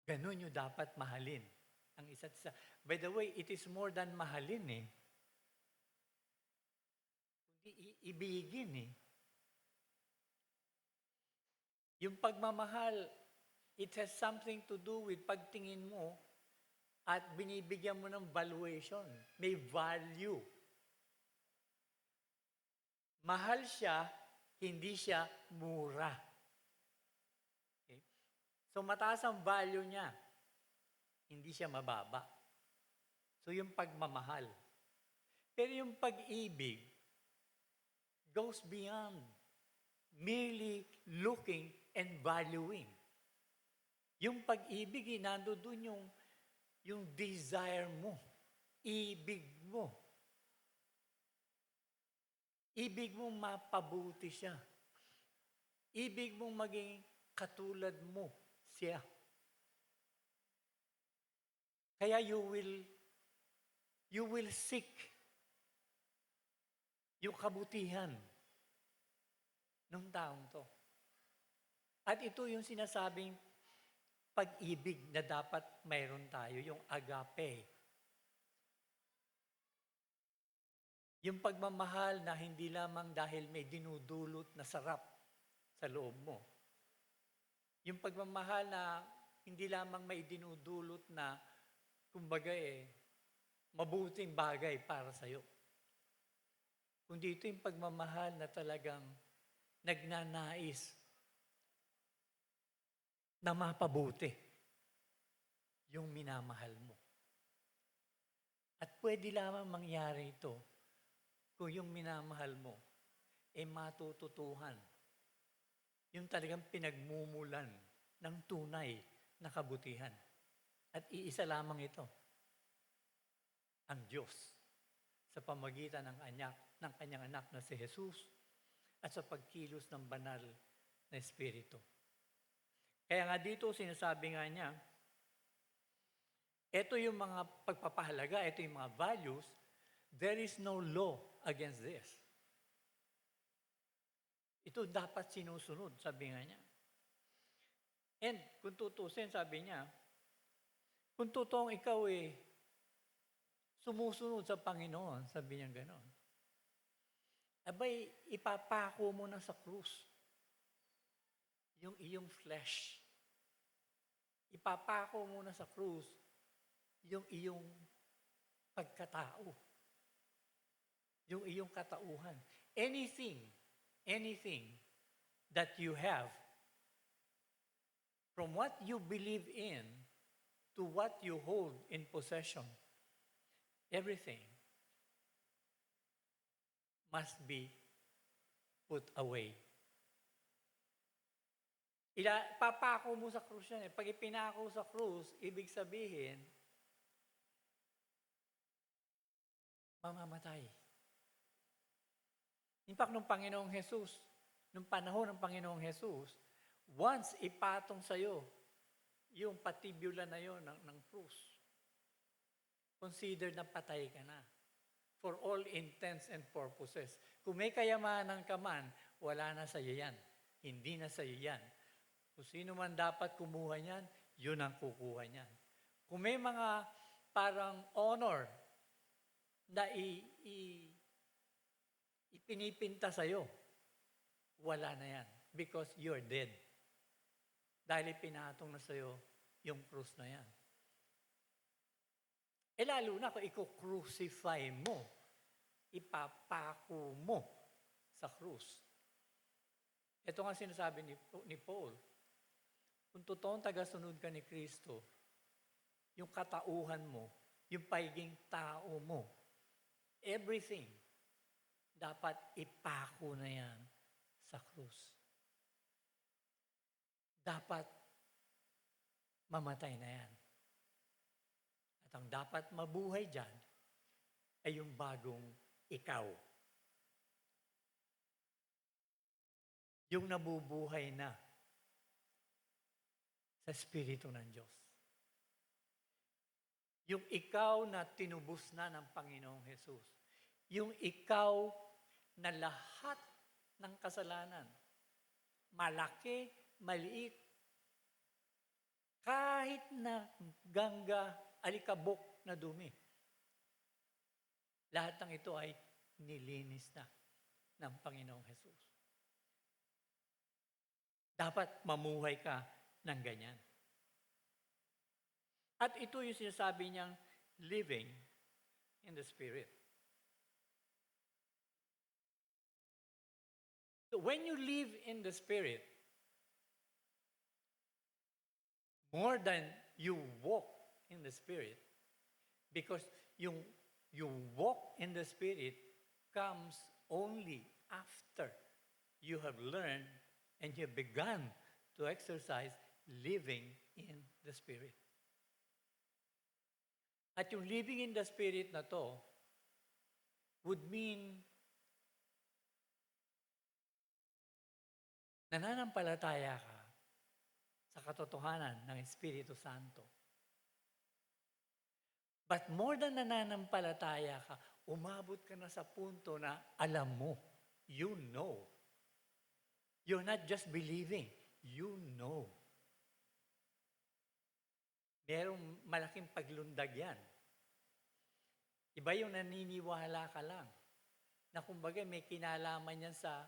Ganun nyo dapat mahalin ang isa't isa. By the way, it is more than mahalin eh. Kundi ibigin eh. Yung pagmamahal, it has something to do with pagtingin mo at binibigyan mo ng valuation. May value. Mahal siya, hindi siya mura. Okay? So mataas ang value niya. Hindi siya mababa. So yung pagmamahal. Pero yung pag-ibig goes beyond merely looking and valuing. Yung pag-ibig, nandoon yung desire mo, ibig mo. Ibig mong mapabuti siya. Ibig mong maging katulad mo siya. Kaya you will seek yung kabutihan ng taong to. At ito yung sinasabing pag-ibig na dapat mayroon tayo, yung agape. Yung pagmamahal na hindi lamang dahil may dinudulot na sarap sa loob mo. Yung pagmamahal na hindi lamang may dinudulot na, kumbaga mabuting bagay para sa'yo. Kundi ito yung pagmamahal na talagang nagnanais na mapabuti yung minamahal mo. At pwede lamang mangyari ito kung yung minamahal mo matututuhan. Yung talagang pinagmumulan ng tunay na kabutihan. At iisa lamang ito, ang Diyos sa pamagitan ng kanyang anak na si Jesus at sa pagkilos ng banal na Espiritu. Kaya nga dito sinasabi nga niya, ito yung mga pagpapahalaga, ito yung mga values, there is no law against this. Ito dapat sinusunod, sabi nga niya. And kung tutusin, sabi niya, kung totoong ikaw sumusunod sa Panginoon, sabi niya gano'n, abay, ipapako mo na sa krus yung iyong flesh. Ipapako mo na sa krus yung iyong pagkatao. Yung iyong katauhan. Anything that you have, from what you believe in to what you hold in possession, everything must be put away. Papako mo sa krus yan. Pag ipinako sa krus, ibig sabihin, mamamatay. In fact, nung panahon ng Panginoong Jesus, once ipatong sa'yo yung patibula na yon ng krus, consider na patay ka na. For all intents and purposes. Kung may kayamanan ka man, wala na sa'yo yan. Hindi na sa'yo yan. Kung sino man dapat kumuha niyan, yun ang kukuha niyan. Kung may mga parang honor na ipinipinta sa'yo, wala na yan. Because you're dead. Dahil ipinatong na sa'yo yung krus na yan. Lalo na kung i-crucify mo, ipapako mo sa krus. Ito nga sinasabi ni Paul, kung totoong tagasunod ka ni Kristo, yung katauhan mo, yung pagiging tao mo, everything, dapat ipako na yan sa krus. Dapat mamatay na yan. At ang dapat mabuhay dyan ay yung bagong ikaw. Yung nabubuhay na sa Espiritu ng Diyos. Yung ikaw na tinubos na ng Panginoong Jesus. Yung ikaw na lahat ng kasalanan, malaki, maliit, kahit na gangga, alikabok na dumi. Lahat ng ito ay nilinis na ng Panginoong Jesus. Dapat mamuhay ka ng ganyan. At ito yung sinasabi niyang living in the Spirit. So when you live in the Spirit, more than you walk in the Spirit. Because yung walk in the Spirit comes only after you have learned and you have begun to exercise living in the Spirit. At yung living in the Spirit na to would mean nananampalataya ka sa katotohanan ng Espiritu Santo. But more than nananampalataya ka, umabot ka na sa punto na alam mo, you know. You're not just believing, you know. Merong malaking paglundag yan. Iba yung naniniwala ka lang. Na kumbaga may kinalaman yan sa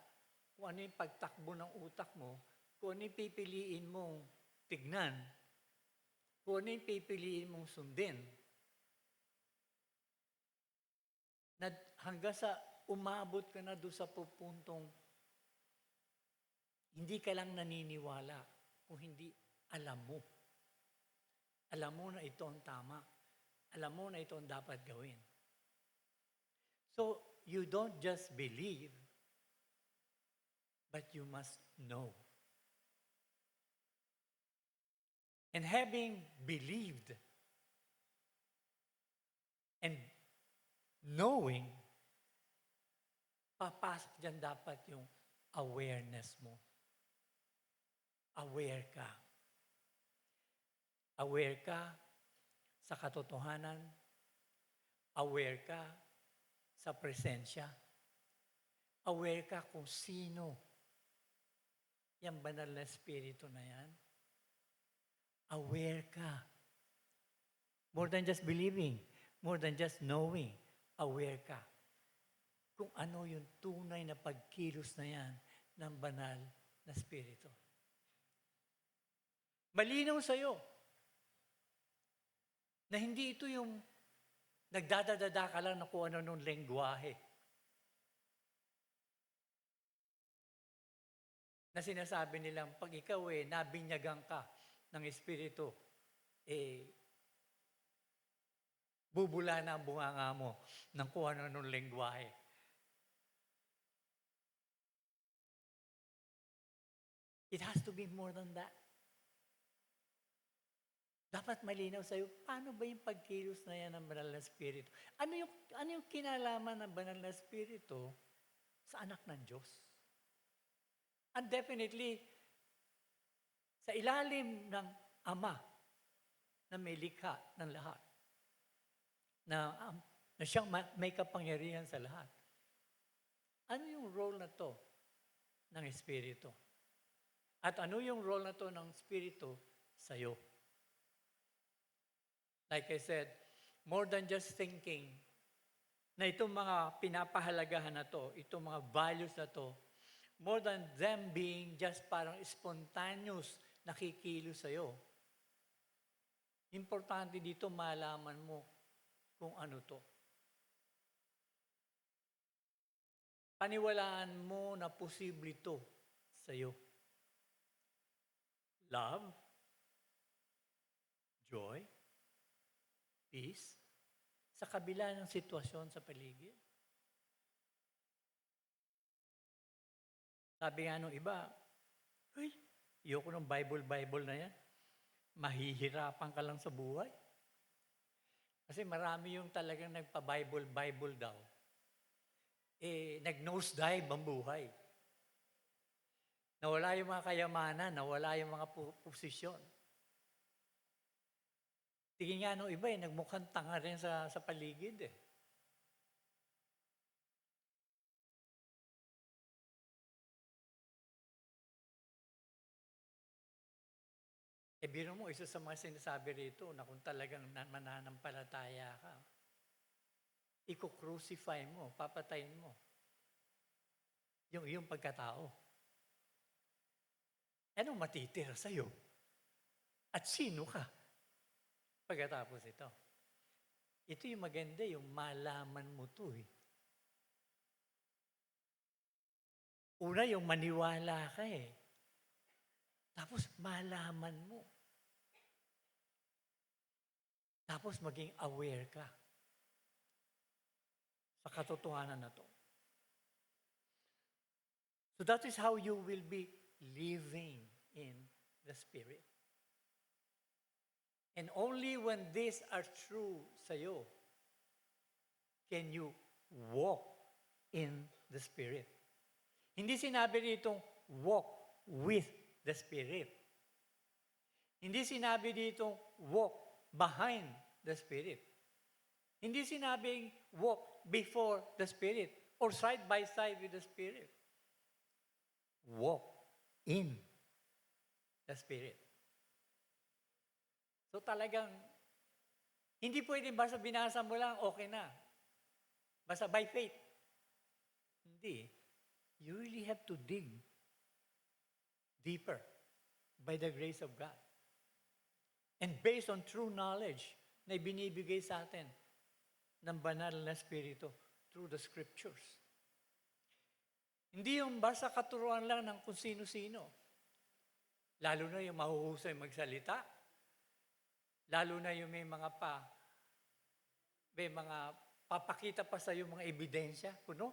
kung ano yung pagtakbo ng utak mo, kung ano yung pipiliin mong tignan, kung ano yung pipiliin mong sundin. Na hanggang sa umabot ka na doon sa pupuntong hindi ka lang naniniwala, kung hindi alam mo. Alam mo na ito ang tama. Alam mo na ito ang dapat gawin. So, you don't just believe, but you must know. And having believed and knowing, papasok dyan dapat yung awareness mo. Aware ka. Aware ka sa katotohanan. Aware ka sa presensya. Aware ka kung sino yung banal na espiritu na yan. Aware ka. More than just believing, more than just knowing, aware ka. Kung ano yung tunay na pagkilos na yan ng banal na espiritu. Malinaw sa'yo na hindi ito yung nagdadadada ka lang na kung ano nung lengguwahe. Na sinasabi nilang, pag ikaw nabinyagan ka ng Espiritu, bubula na ang bunganga mo ng kung ano nung lengguwahe. It has to be more than that. Dapat malinaw sa'yo, paano ba yung pagkilos na yan ng banal na Espiritu? Ano yung kinalaman ng banal na Espiritu sa anak ng Diyos? And definitely, sa ilalim ng Ama na may likha ng lahat, na siyang may kapangyarihan sa lahat. Ano yung role na to ng Espiritu? At ano yung role na to ng Espiritu sa'yo? Like I said, more than just thinking na itong mga pinapahalagahan na to, itong mga values na to, more than them being just parang spontaneous nakikilos sa'yo. Importante dito malaman mo kung ano to. Paniwalaan mo na posible ito sa'yo. Love, joy, peace, sa kabila ng sitwasyon sa paligid. Sabi nga nung iba, ayoko ng Bible na yan. Mahihirapan ka lang sa buhay. Kasi marami yung talagang nagpa-Bible daw. Nag-nosedive ang buhay. Nawala yung mga kayamanan, nawala yung mga posisyon. Tingin nga nung iba, nagmukhang tanga rin sa paligid . Biro mo, isa sa mga sinasabi rito na kung talagang mananampalataya ka, i-crucify mo, papatayin mo yung iyong pagkatao. Anong matitira sa'yo? At sino ka pagkatapos ito? Ito yung maganda, yung malaman mo to . Una, yung maniwala ka . Tapos malaman mo. Tapos maging aware ka sa katotohanan na to. So that is how you will be living in the Spirit. And only when these are true sa'yo, can you walk in the Spirit. Hindi sinabi ditong walk with the Spirit. Hindi sinabi ditong walk behind the Spirit. Hindi sinabing walk before the Spirit or side by side with the Spirit. Walk in the Spirit. So talagang, hindi pwedeng basta binasa mo lang, okay na. Basta by faith. Hindi. You really have to dig deeper by the grace of God. And based on true knowledge na ibinibigay sa atin ng banal na Espiritu through the Scriptures. Hindi yung basta katuruan lang ng kung sino-sino. Lalo na yung mahuhusay magsalita. Lalo na yung may mga papakita pa sa iyo mga ebidensya, kuno.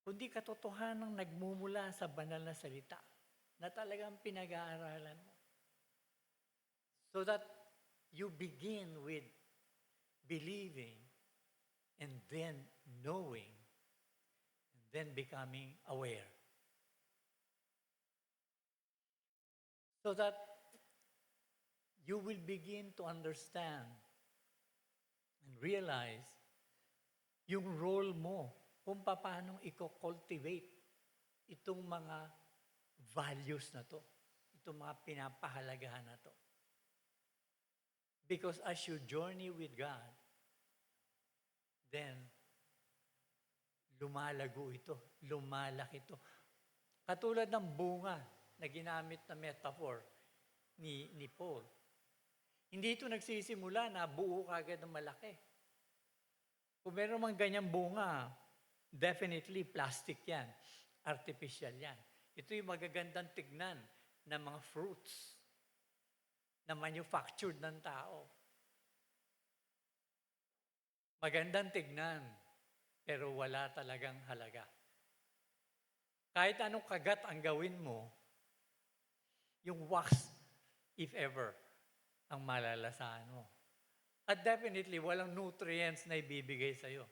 Kundi katotohanan nagmumula sa banal na salita na talagang pinag-aaralan mo. So that you begin with believing and then knowing and then becoming aware. So that you will begin to understand and realize yung role mo kung paano i-cultivate itong mga values na to, itong mga pinapahalagahan na to. Because as you journey with God, then lumalago ito, lumalaki ito. Katulad ng bunga na ginamit na metaphor ni Paul. Hindi ito nagsisimula na buo kagad ng malaki. Kung meron mang ganyang bunga, definitely plastic yan. Artificial yan. Ito yung magagandang tignan ng mga fruits na manufactured ng tao. Magandang tignan, pero wala talagang halaga. Kahit anong kagat ang gawin mo, yung wax, if ever, ang malalasahan mo. At definitely, walang nutrients na ibibigay sa'yo.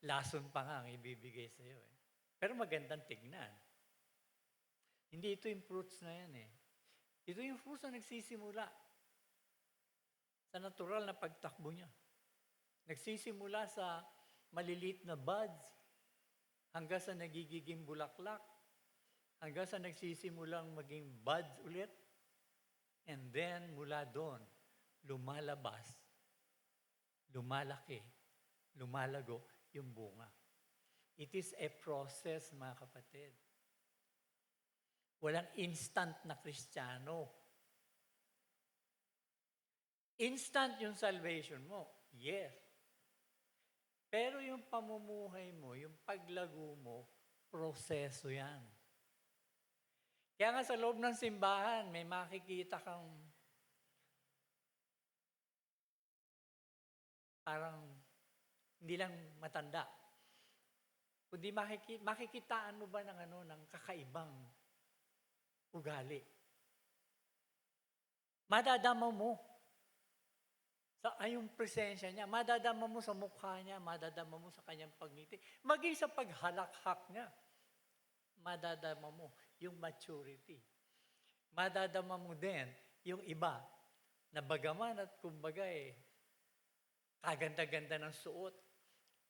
Lason pa nga ang ibibigay sa'yo. Pero magandang tignan. Hindi ito yung fruits na yan eh. Ito yung fruits na nagsisimula sa natural na pagtakbo niya. Nagsisimula sa maliliit na buds hanggang sa nagiging bulaklak, hanggang sa nagsisimulang maging buds ulit, and then mula doon, lumalabas, lumalaki, lumalago yung bunga. It is a process, mga kapatid. Walang instant na Kristiyano. Instant yung salvation mo, yes. Pero yung pamumuhay mo, yung paglago mo, proseso yan. Kaya nga sa loob ng simbahan, may makikita kang parang hindi lang matanda. Kundi makikitaan mo ba ng kakaibang ugali? Madadama mo yung presensya niya, madadama mo sa mukha niya, madadama mo sa kanyang pagngiti, maging sa paghalakhak niya, madadama mo yung maturity. Madadama mo din yung iba na bagaman at kumbaga kaganda-ganda ng suot,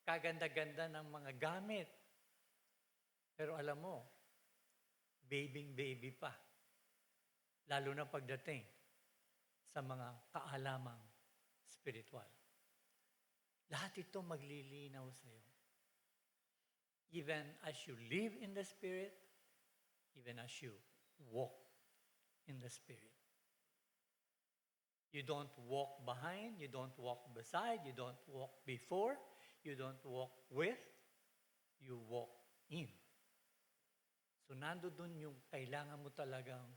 kaganda-ganda ng mga gamit. Pero alam mo, baby pa. Lalo na pagdating sa mga kaalamang spiritual. Lahat ito maglilinaw sa iyo. Even as you live in the Spirit, even as you walk in the Spirit. You don't walk behind, you don't walk beside, you don't walk before, you don't walk with, you walk in. So nandoon yung kailangan mo talagang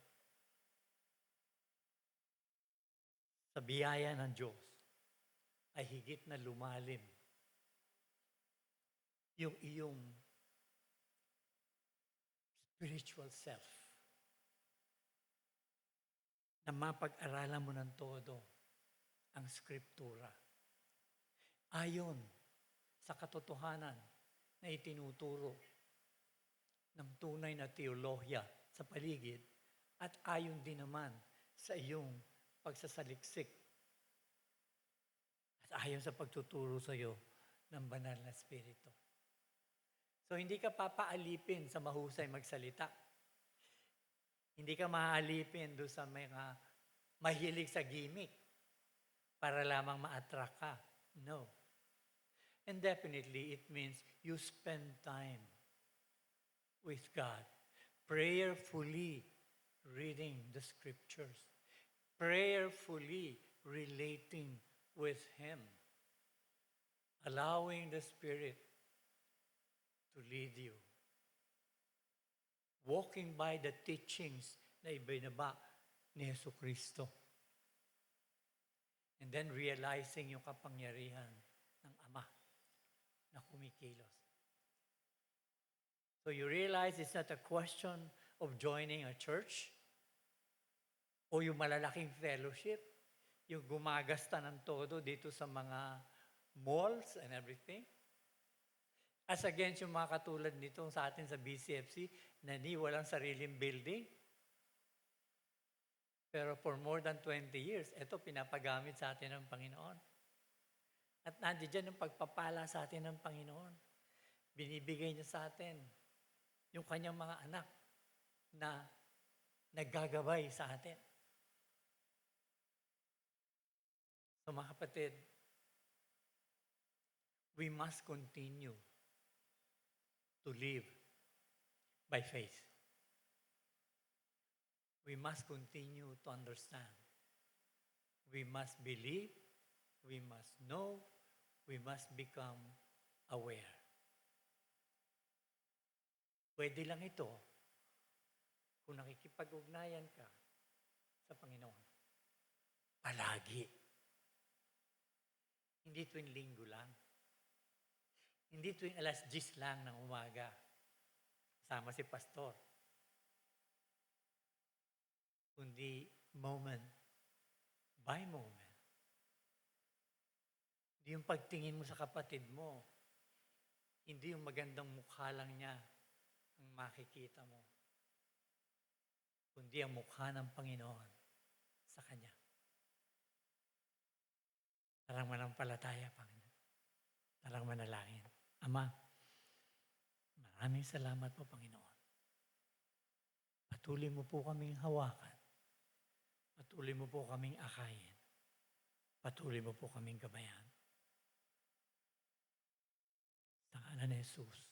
sa biyaya ng Diyos ay higit na lumalim yung iyong spiritual self na mapag-aralan mo ng todo ang Skriptura ayon sa katotohanan na itinuturo ng tunay na teolohiya sa paligid at ayon din naman sa iyong pagsasaliksik at ayon sa pagtuturo sa iyo ng banal na Espiritu. So hindi ka papaalipin sa mahusay magsalita. Hindi ka maaalipin doon sa mga mahilig sa gimmick para lamang ma-attract ka. No. And definitely, it means you spend time with God, prayerfully reading the Scriptures, prayerfully relating with Him, allowing the Spirit to lead you, walking by the teachings na ibinaba ni Yesu Kristo, and then realizing yung kapangyarihan ng Ama na kumikilos. So you realize it's not a question of joining a church o yung malalaking fellowship, yung gumagasta ng todo dito sa mga malls and everything. As against yung mga katulad nito sa atin sa BCFC na walang sariling building. Pero for more than 20 years, ito pinapagamit sa atin ng Panginoon. At nandiyan yung pagpapala sa atin ng Panginoon. Binibigay niya sa atin yung kanyang mga anak na naggagabay sa atin. So mga kapatid, we must continue to live by faith. We must continue to understand. We must believe, we must know, we must become aware. Pwede lang ito kung nakikipag-ugnayan ka sa Panginoon. Palagi. Hindi tuwing linggo lang. Hindi tuwing 10:00 lang ng umaga. Kasama si pastor. Kundi moment by moment. Hindi yung pagtingin mo sa kapatid mo. Hindi yung magandang mukha lang niya ang makikita mo. Kundi ang mukha ng Panginoon sa Kanya. Tarang manampalataya, Panginoon. Tarang manalangin. Ama, maraming salamat po, Panginoon. Patuloy mo po kaming hawakan. Patuloy mo po kaming akayin. Patuloy mo po kaming gabayan. Sa ngalan ni Jesus.